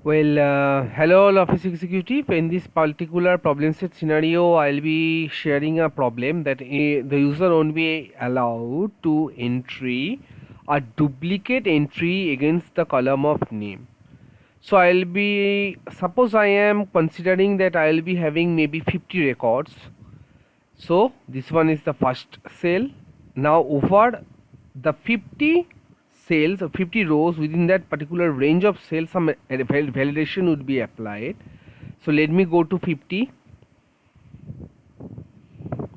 Hello all Office Executive. In this particular problem set scenario, I'll be sharing a problem that the user won't be allowed to entry a duplicate entry against the column of name. So suppose I am considering that I'll be having maybe 50 records. So this one is the first cell. Now over the 50 cells or 50 rows, within that particular range of cells some validation would be applied. So let me go to 50.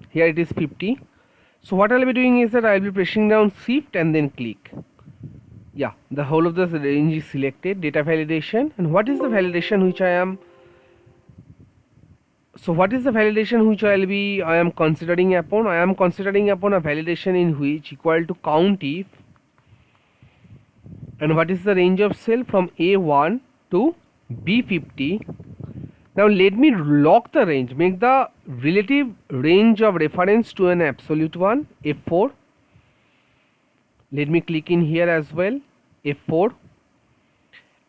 Here it is 50. So what I'll be doing is that I'll be pressing down shift and then click. Yeah, the whole of the range is selected. Data validation. And what is the validation which I am I am considering upon? I am considering upon a validation in which equal to COUNTIF. And what is the range of cell from A1 to B50? Now let me lock the range, make the relative range of reference to an absolute one, F4. Let me click in here as well, F4.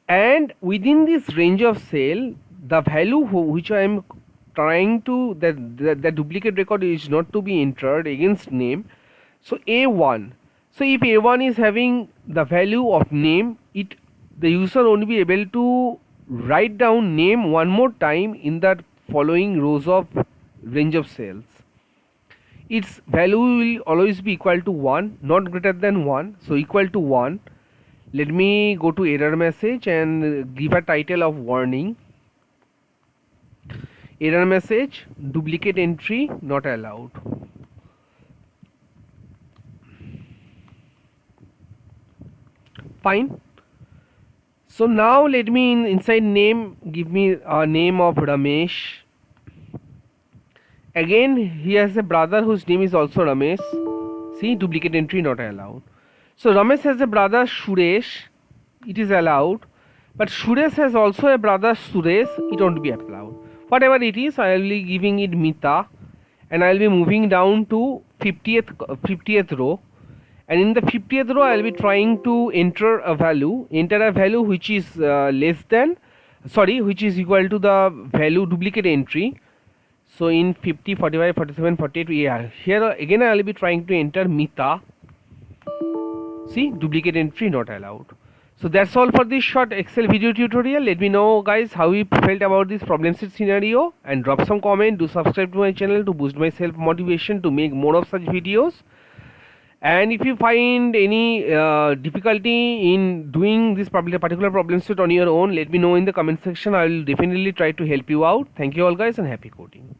And within this range of cell, the value which I am trying to, the duplicate record is not to be entered against name. So A1. So if A1 is having the value of name, the user won't be able to write down name one more time in the following rows of range of cells. Its value will always be equal to 1, not greater than 1. So equal to 1. Let me go to error message and give a title of warning. Error message, duplicate entry not allowed. Fine. So now let me inside name give me a name of Ramesh. Again he has a brother whose name is also Ramesh. See, duplicate entry not allowed. So Ramesh has a brother Suresh, it is allowed, but Suresh has also a brother Suresh, it won't be allowed. Whatever it is, I will be giving it Mita, and I will be moving down to 50th row, and in the 50th row I will be trying to enter a value which is which is equal to the value duplicate entry. So in 50, 45, 47, 48, yeah, here again I will be trying to enter Mita. See, duplicate entry not allowed. So that's all for this short Excel video tutorial. Let me know guys how you felt about this problem set scenario, and drop some comment. Do subscribe to my channel to boost my self motivation to make more of such videos. And if you find any difficulty in doing this particular problem set on your own, let me know in the comment section. I will definitely try to help you out. Thank you all guys, and happy coding.